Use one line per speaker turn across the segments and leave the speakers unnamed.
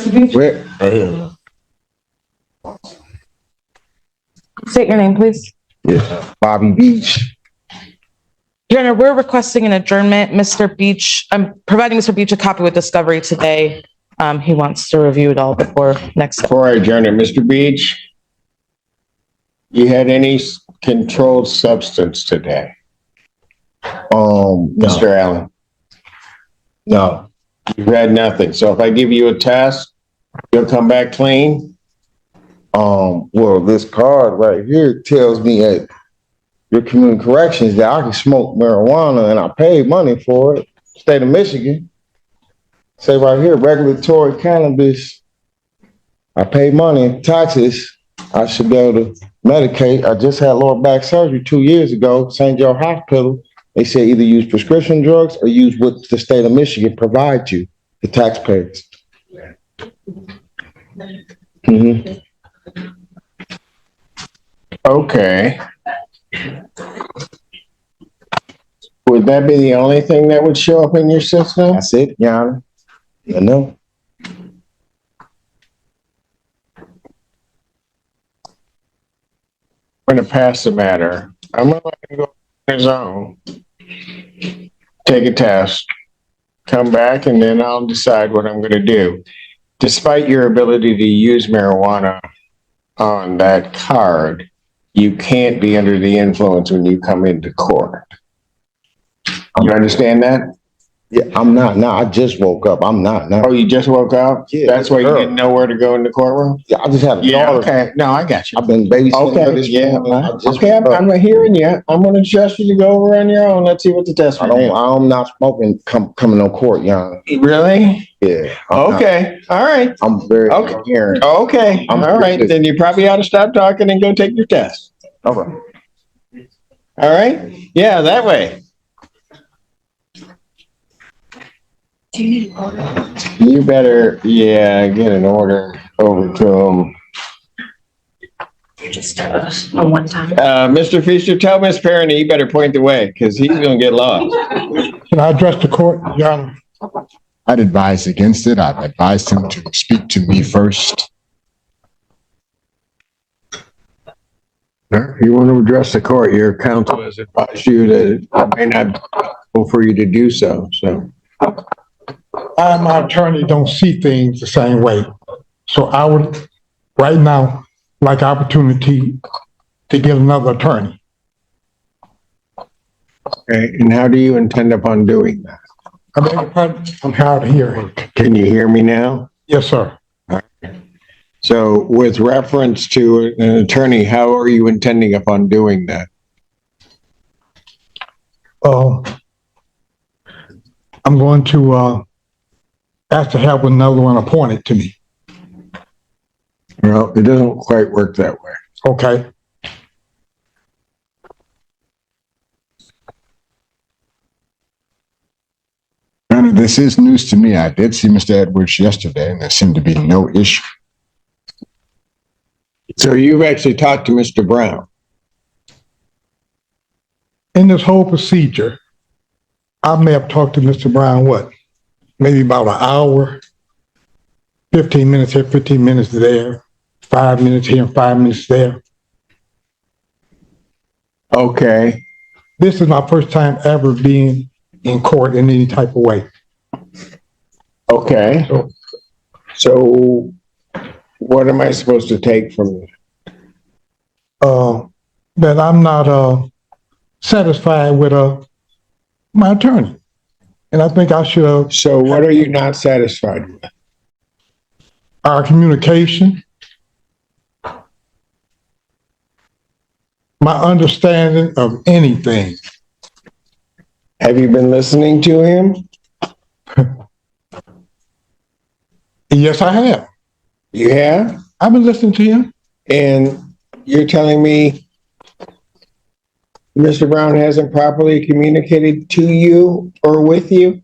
Mr. Beach?
Where? Right here.
State your name, please.
Yeah. Bobby Beach.
Your Honor, we're requesting an adjournment. Mr. Beach, I'm providing Mr. Beach a copy with discovery today. He wants to review it all before next.
Before I adjourn it, Mr. Beach, you had any controlled substance today?
No.
Mr. Allen?
No.
You've had nothing. So if I give you a test, you'll come back clean?
Well, this card right here tells me at your community corrections that I can smoke marijuana and I paid money for it. State of Michigan. Say right here, regulatory cannabis. I pay money in taxes. I should be able to medicate. I just had lower back surgery 2 years ago, St. Joe Hospital. They said either use prescription drugs or use what the state of Michigan provides you, the taxpayers. Mm-hmm.
Okay. Would that be the only thing that would show up in your system?
That's it, Your Honor. I know.
I'm going to pass the matter. I'm going to let him go on his own. Take a test. Come back and then I'll decide what I'm going to do. Despite your ability to use marijuana on that card, you can't be under the influence when you come into court. You understand that?
Yeah, I'm not now. I just woke up. I'm not now.
Oh, you just woke up?
Yeah,
that's why you didn't know where to go in the courtroom?
Yeah, I just had a daughter.
Okay. No, I got you.
I've been babysitting her
Okay,
this
yeah.
morning.
Okay, I'm hearing you. I'm going to trust you to go over on your own. Let's see what the test is.
I'm not smoking coming on court, Your Honor.
Really?
Yeah.
Okay. All right.
I'm very coherent.
Okay. All right. Then you probably ought to stop talking and go take your test.
Okay.
All right? Yeah, that way.
Do you need an order?
You better, get an order over to him.
Just a one time.
Mr. Fisher, tell Miss Perrin he better point the way because he's going to get lost.
Can I address the court, Your Honor?
I'd advise against it. I've advised him to speak to me first.
You want to address the court, your counsel has advised you that it may not be possible for you to do so.
I and my attorney don't see things the same way. So I would, right now, like opportunity to get another attorney.
Okay, and how do you intend upon doing that?
I beg your pardon? I'm hard of hearing.
Can you hear me now?
Yes, sir.
So with reference to an attorney, how are you intending upon doing that?
I'm going to ask to have another one appointed to me.
Well, it doesn't quite work that way.
Okay.
This is news to me. I did see Mr. Edwards yesterday, and there seemed to be no issue.
So you've actually talked to Mr. Brown?
In this whole procedure, I may have talked to Mr. Brown, maybe about an hour, 15 minutes here, 15 minutes there, 5 minutes here, 5 minutes there.
Okay.
This is my first time ever being in court in any type of way.
Okay. So what am I supposed to take from you?
That I'm not satisfied with my attorney. And I think I should have.
So what are you not satisfied with?
Our communication, my understanding of anything.
Have you been listening to him?
Yes, I have.
You have?
I've been listening to him.
And you're telling me Mr. Brown hasn't properly communicated to you or with you?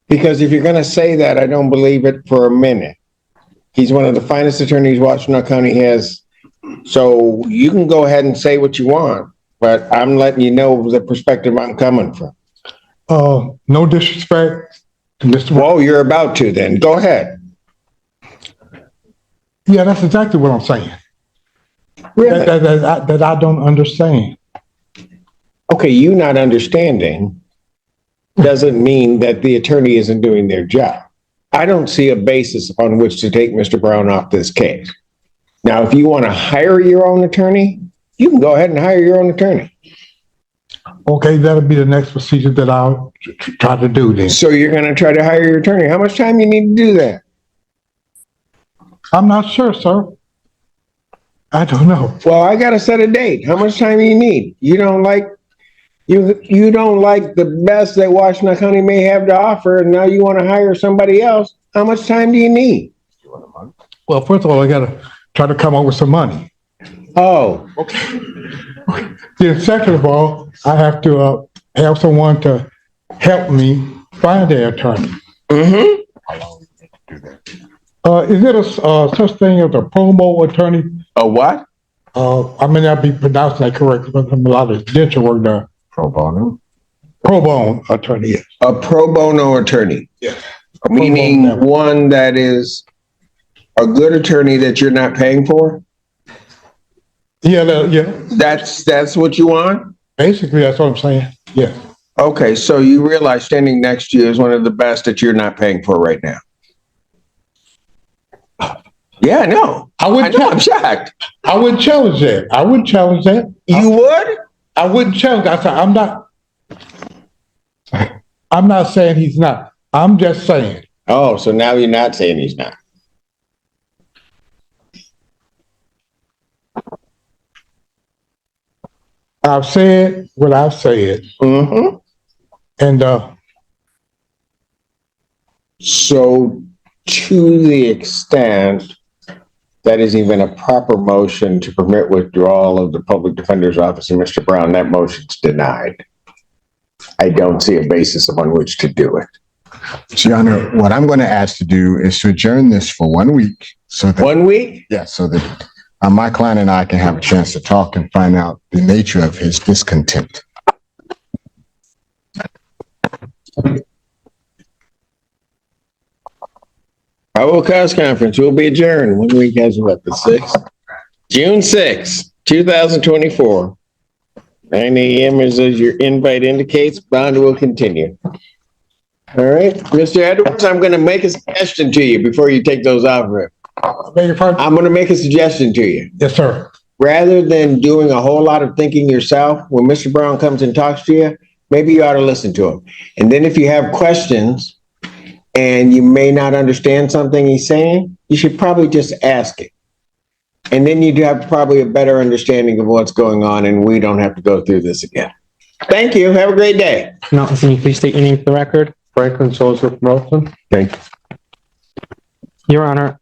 Because if you're going to say that, I don't believe it for a minute. He's one of the finest attorneys Washtenaw County has. So you can go ahead and say what you want, but I'm letting you know the perspective I'm coming from.
No disrespect to Mr. Brown.
Well, you're about to then. Go ahead.
Yeah, that's exactly what I'm saying.
Really?
That I don't understand.
Okay, you not understanding doesn't mean that the attorney isn't doing their job. I don't see a basis upon which to take Mr. Brown off this case. Now, if you want to hire your own attorney, you can go ahead and hire your own attorney.
Okay, that'll be the next procedure that I'll try to do then.
So you're going to try to hire your attorney. How much time you need to do that?
I'm not sure, sir. I don't know.
Well, I got to set a date. How much time do you need? You don't like the best that Washington County may have to offer, and now you want to hire somebody else. How much time do you need?
Well, first of all, I gotta try to come up with some money.
Oh,
Then second of all, I have to have someone to help me find an attorney.
mm-hmm.
Is it a such thing as a promo attorney?
A what?
I may not be pronouncing that correctly, but I'm a lot of dental work there.
Pro bono.
Pro bono attorney, yes.
A pro bono attorney.
Yes.
Meaning one that is a good attorney that you're not paying for?
Yeah,
That's what you want?
basically, that's what I'm saying. Yeah.
Okay, so you realize standing next to you is one of the best that you're not paying for right now. Yeah, I know. I'm shocked.
I wouldn't challenge that. I wouldn't challenge that.
You would?
I wouldn't challenge. I said, I'm not saying he's not. I'm just saying.
Oh, so now you're not saying he's not.
I've said what I've said.
Mm-hmm.
And
So to the extent that is even a proper motion to permit withdrawal of the public defender's office and Mr. Brown, that motion's denied. I don't see a basis upon which to do it.
So, Your Honor, what I'm going to ask to do is to adjourn this for 1 week so that,
1 week?
yeah, so that my client and I can have a chance to talk and find out the nature of his discontent.
Probable cause conference will be adjourned. 1 week as what, the 6th? June 6th, 2024. 9 a.m. as your invite indicates. Bond will continue. All right, Mr. Edwards, I'm going to make a suggestion to you before you take those off.
beg your pardon?
I'm going to make a suggestion to you.
Yes, sir.
Rather than doing a whole lot of thinking yourself, when Mr. Brown comes and talks to you, maybe you ought to listen to him. And then if you have questions and you may not understand something he's saying, you should probably just ask it. And then you'd have probably a better understanding of what's going on, and we don't have to go through this again. Thank you. Have a great day.
Melton, can you please state your name for the record?
Franklin Joseph Melton.
Thank you.
Your Honor,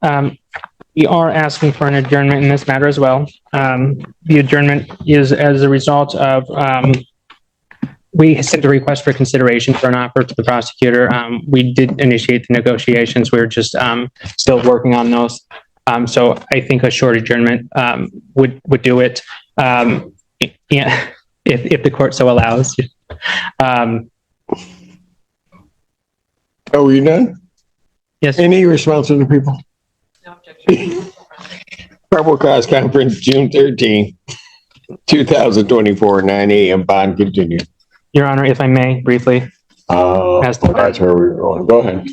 we are asking for an adjournment in this matter as well. The adjournment is as a result of, we sent a request for consideration for an offer to the prosecutor. We did initiate the negotiations. We're just still working on those. So I think a short adjournment would do it. Yeah, if the court so allows.
Oh, you done?
Yes.
Any response from the people?
No objection.
Probable cause conference, June 13, 2024, 9 a.m. Bond continued.
Your Honor, if I may briefly.
That's where we were going. Go ahead.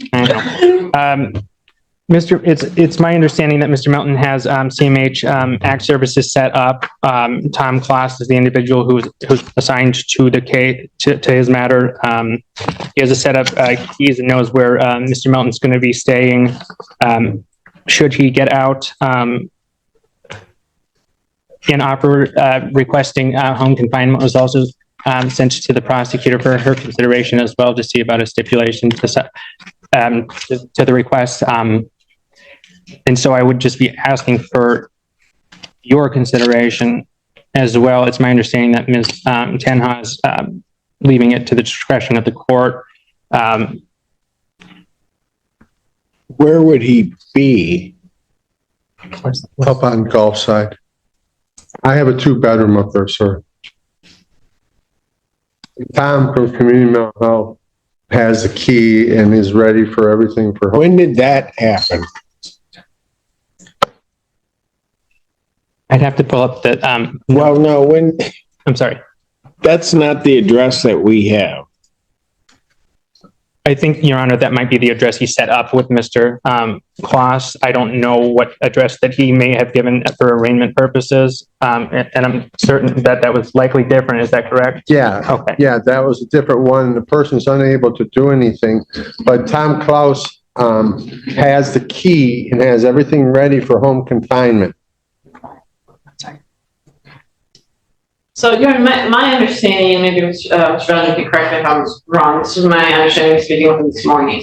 It's my understanding that Mr. Melton has CMH Act Services set up. Tom Kloss is the individual who's assigned to the case to his matter. He has a setup keys and knows where Mr. Melton's going to be staying. Should he get out and offer requesting home confinement was also sent to the prosecutor for her consideration as well to see about a stipulation to the request. And so I would just be asking for your consideration as well. It's my understanding that Ms. Tenha is leaving it to the discretion of the court.
Where would he be?
Up on Gulf side. I have a 2-bedroom up there, sir. Tom from Community Mental Health has the key and is ready for everything for home.
When did that happen?
I'd have to pull up the,
Well, no,
I'm sorry.
that's not the address that we have.
I think, Your Honor, that might be the address he set up with Mr. Klaus. I don't know what address that he may have given for arraignment purposes. And I'm certain that that was likely different. Is that correct?
Yeah,
Okay.
yeah, that was a different one. The person's unable to do anything, but Tom Klaus has the key and has everything ready for home confinement.
So, Your Honor, my understanding, maybe Mr. Bellin can correct me if I'm wrong, this is my understanding speaking with him this morning,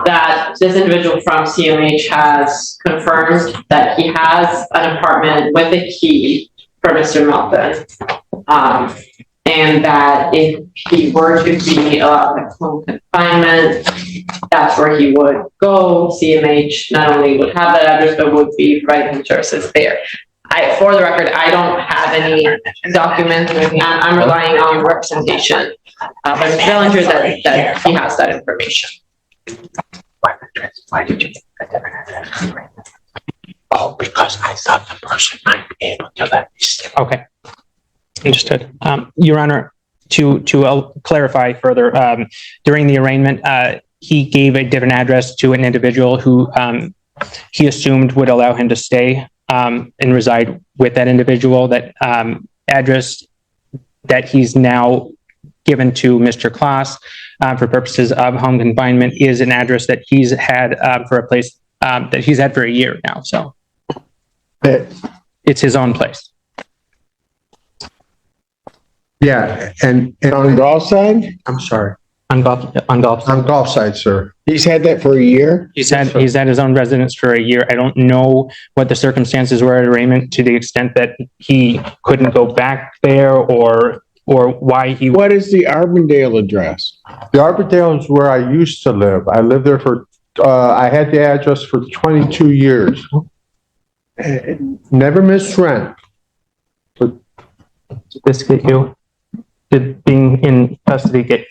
that this individual from CMH has confirmed that he has an apartment with a key for Mr. Melton. And that if he were to be allowed at home confinement, that's where he would go. CMH not only would have that address, but would be providing him services there. For the record, I don't have any documents or anything. I'm relying on representation by Mr. Bellinger that he has that information.
Why did you get a different address? Oh, because I thought the person might be able to let me stay.
Okay. Understood. Your Honor, to clarify further, during the arraignment, he gave a different address to an individual who he assumed would allow him to stay and reside with that individual. That address that he's now given to Mr. Klaus for purposes of home confinement is an address that he's had for a place that he's had for a year now. So it's his own place.
Yeah, and
On Gulf side?
I'm sorry,
On golf.
on golf side, sir.
He's had that for a year?
He's had his own residence for a year. I don't know what the circumstances were at arraignment to the extent that he couldn't go back there or why he.
What is the Arbondale address?
The Arbordale is where I used to live. I lived there for, I had the address for 22 years. Never missed rent.
Did this get you? Did being in custody get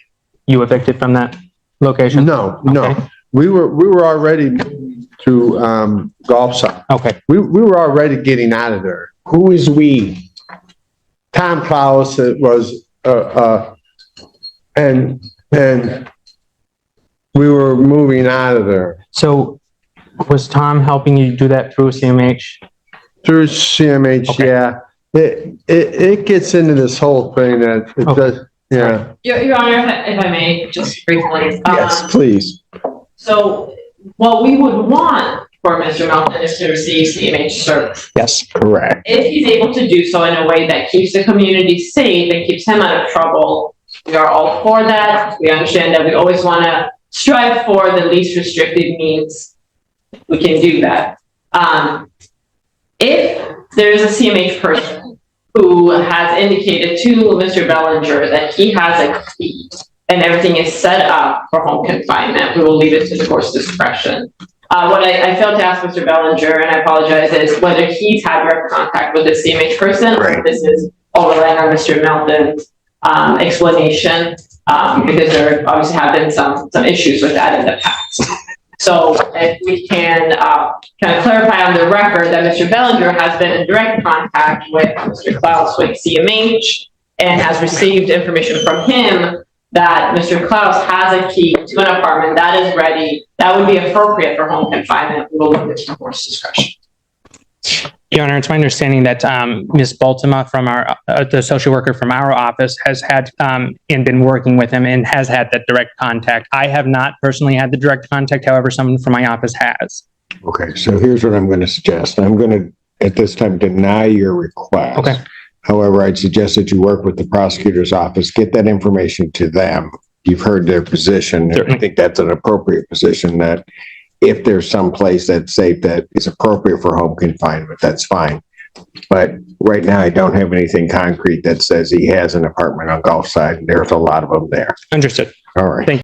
you evicted from that location?
No.
Okay.
We were already moving to golf side.
Okay.
We were already getting out of there.
Who is we?
Tom Klaus was, and we were moving out of there
So was Tom helping you do that through CMH?
through CMH.
Okay.
Yeah, it gets into this whole thing that it
Okay.
does. Yeah.
Your Honor, if I may, just briefly.
Yes, please.
So what we would want for Mr. Melton is to receive CMH service.
Yes, correct.
If he's able to do so in a way that keeps the community safe and keeps him out of trouble, we are all for that. We understand that we always want to strive for the least restrictive means we can do that. If there is a CMH person who has indicated to Mr. Bellinger that he has a key and everything is set up for home confinement, we will leave it to the court's discretion. What I failed to ask Mr. Bellinger, and I apologize, is whether he's had direct contact with the CMH person, or if this is all relying on Mr. Melton's explanation, because there obviously have been some issues with that in the past. So if we can kind of clarify on the record that Mr. Bellinger has been in direct contact with Mr. Klaus with CMH and has received information from him that Mr. Klaus has a key to an apartment that is ready, that would be appropriate for home confinement. We will leave it to the court's discretion.
Your Honor, it's my understanding that Ms. Baltima from our, the social worker from our office has had and been working with him and has had that direct contact. I have not personally had the direct contact, however, someone from my office has.
Okay, so here's what I'm going to suggest. I'm going to, at this time, deny your request.
Okay.
However, I'd suggest that you work with the prosecutor's office, get that information to them. You've heard their position. And I
Certainly.
think that's an appropriate position, that if there's some place that's safe that is appropriate for home confinement, that's fine. But right now, I don't have anything concrete that says he has an apartment on Gulf Side, and there's a lot of them there.
Understood.
All right.
Thank you.